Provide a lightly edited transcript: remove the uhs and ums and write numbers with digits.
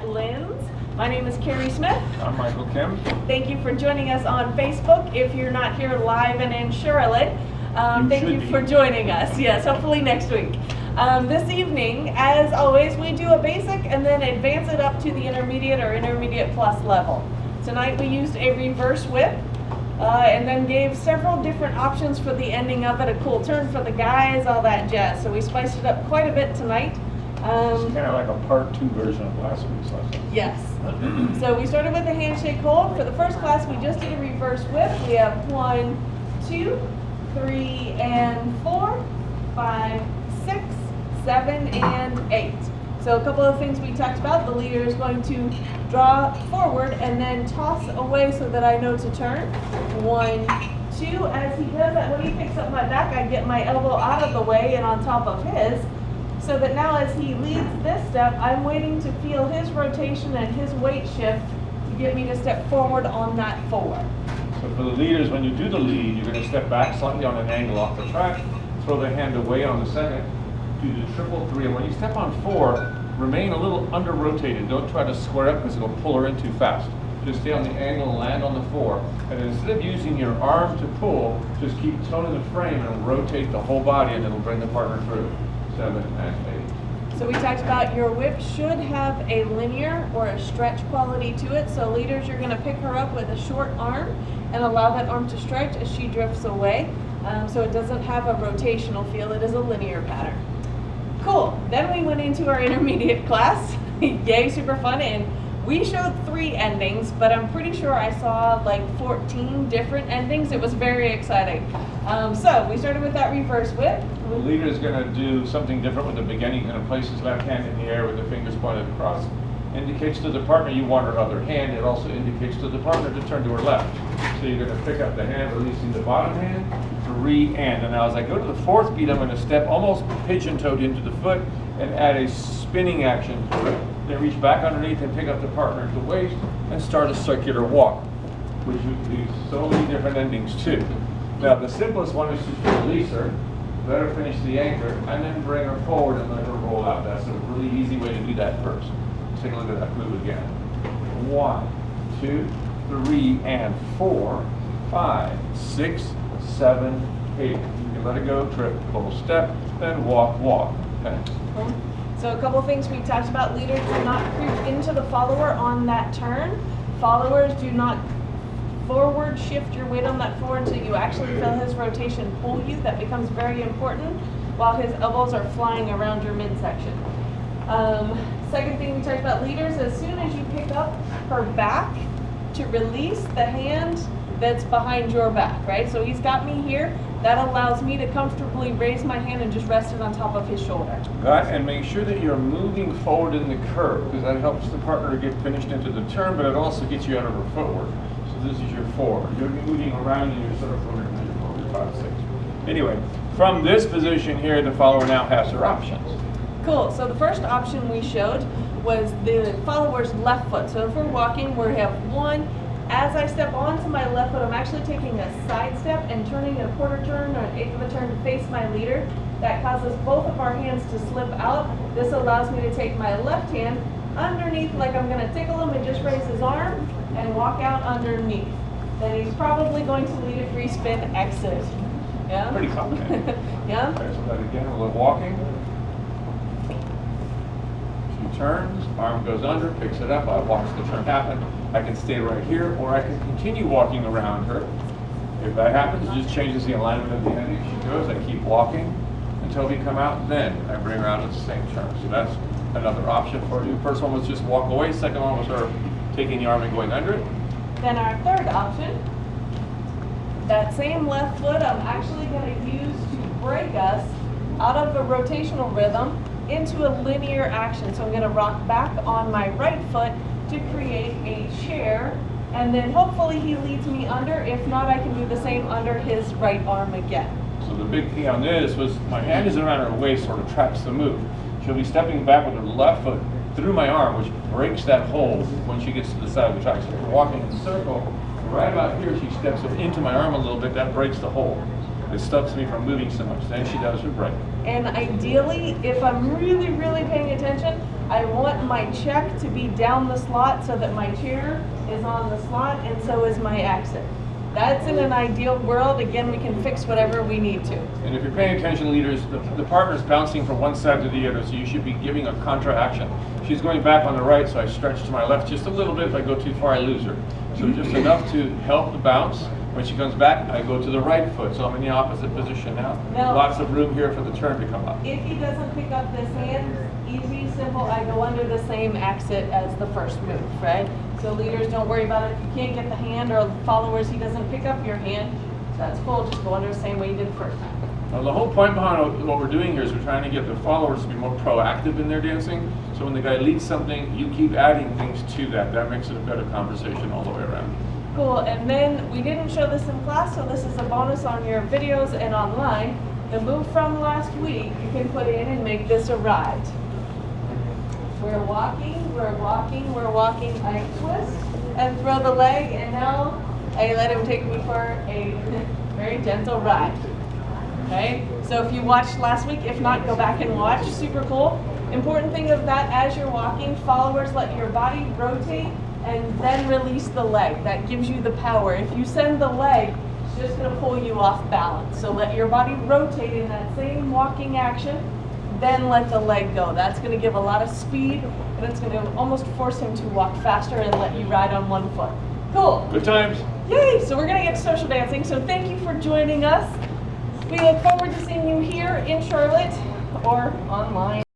Linz. My name is Carrie Smith. I'm Michael Kim. Thank you for joining us on Facebook. If you're not here live and in Charlotte, thank you for joining us. Yes, hopefully next week. This evening, as always, we do a basic and then advance it up to the intermediate or intermediate plus level. Tonight we used a reverse whip and then gave several different options for the ending of it, a cool turn for the guys, all that jazz. So we spiced it up quite a bit tonight. It's kind of like a part 2 version of last week's lesson. Yes. So we started with a handshake hold. For the first class, we just did a reverse whip. We have 1, 2, 3, and 4, 5, 6, 7, and 8. So a couple of things we talked about. The leader is going to draw forward and then toss away so that I know to turn. 1, 2. As he does that, when he picks up my back, I get my elbow out of the way and on top of his. So that now as he leads this step, I'm waiting to feel his rotation and his weight shift to get me to step forward on that 4. So for the leaders, when you do the lead, you're going to step back slightly on an angle off the track, throw the hand away on the second, do the triple 3, and when you step on 4, remain a little under-rotated. Don't try to square up because it'll pull her in too fast. Just stay on the angle and land on the 4. And instead of using your arm to pull, just keep toning the frame and rotate the whole body and it'll bring the partner through. 7 and 8. So we talked about your whip should have a linear or a stretch quality to it. So leaders, you're going to pick her up with a short arm and allow that arm to stretch as she drifts away. So it doesn't have a rotational feel. It is a linear pattern. Cool. Then we went into our intermediate class. Yay, super fun. And we showed 3 endings, but I'm pretty sure I saw like 14 different endings. It was very exciting. So we started with that reverse whip. The leader is going to do something different with the beginning. He's going to place his left hand in the air with the fingers pointed across. Indicates to the partner you want her other hand. It also indicates to the partner to turn to her left. So you're going to pick up the hand, releasing the bottom hand, 3 and. And now as I go to the 4th beat, I'm going to step almost pigeon-toed into the foot and add a spinning action to it. Then reach back underneath and pick up the partner at the waist and start a circular walk, which would be so many different endings too. Now the simplest one is just to release her, let her finish the anchor, and then bring her forward and let her roll out. That's a really easy way to do that first. Let's take a look at that move again. 1, 2, 3, and 4, 5, 6, 7, 8. You can let it go, trip, full step, then walk, walk. Okay. So a couple things we talked about. Leaders do not creep into the follower on that turn. Followers do not forward shift your weight on that 4 until you actually feel his rotation pull you. That becomes very important while his elbows are flying around your midsection. Second thing we talked about, leaders, as soon as you pick up her back, to release the hand that's behind your back, right? So he's got me here. That allows me to comfortably raise my hand and just rest it on top of his shoulder. That, and make sure that you're moving forward in the curve, because that helps the partner to get finished into the turn, but it also gets you out of her footwork. So this is your 4. You're moving around in your circle and your 5, 6. Anyway, from this position here, the follower now has her options. Cool. So the first option we showed was the follower's left foot. So if we're walking, we have 1. As I step onto my left foot, I'm actually taking a side step and turning a quarter turn or an eighth of a turn to face my leader. That causes both of our hands to slip out. This allows me to take my left hand underneath like I'm going to tickle him and just raise his arm and walk out underneath. Then he's probably going to lead a free spin exit. Yeah? Pretty complicated. Yeah? Okay, so that again, a little walking. She turns, arm goes under, picks it up, I watch the turn happen. I can stay right here, or I can continue walking around her. If that happens, it just changes the alignment of the ending. She goes, I keep walking until we come out, then I bring her out at the same turn. So that's another option for you. First one was just walk away, second one was her taking the arm and going under it. Then our third option, that same left foot I'm actually going to use to break us out of the rotational rhythm into a linear action. So I'm going to rock back on my right foot to create a chair, and then hopefully he leads me under. If not, I can do the same under his right arm again. So the big key on this was my hand is around her waist, sort of traps the move. She'll be stepping back with her left foot through my arm, which breaks that hold when she gets to the side of the track. So if we're walking in a circle, right about here she steps into my arm a little bit, that breaks the hold. that stops me from moving so much. Then she does her break. And ideally, if I'm really, really paying attention, I want my check to be down the slot so that my chair is on the slot and so is my exit. That's in an ideal world. Again, we can fix whatever we need to. And if you're paying attention, leaders, the partner's bouncing from one side to the other, so you should be giving a contra action. She's going back on the right, so I stretch to my left just a little bit. If I go too far, I lose her. So just enough to help the bounce. When she comes back, I go to the right foot, so I'm in the opposite position now. Lots of room here for the turn to come up. If he doesn't pick up this hand, easy, simple, I go under the same exit as the first move, right? So leaders, don't worry about it. If you can't get the hand, or followers, he doesn't pick up your hand, that's cool. Just go under the same way you did the first time. Now, the whole point behind what we're doing here is we're trying to get the followers to be more proactive in their dancing. So when the guy leads something, you keep adding things to that. That makes it a better conversation all the way around. Cool, and then we didn't show this in class, so this is a bonus on your videos and online. The move from last week, you can put in and make this a ride. We're walking, we're walking, we're walking. I twist and throw the leg, and now I let him take me for a very gentle ride. Okay, so if you watched last week, if not, go back and watch. Super cool. Important thing of that, as you're walking, followers, let your body rotate and then release the leg. That gives you the power. If you send the leg, it's just going to pull you off balance. So let your body rotate in that same walking action, then let the leg go. That's going to give a lot of speed, and it's going to almost force him to walk faster and let you ride on one foot. Cool. Good times. Yay! So we're going to get to social dancing. So thank you for joining us. We look forward to seeing you here in Charlotte or online.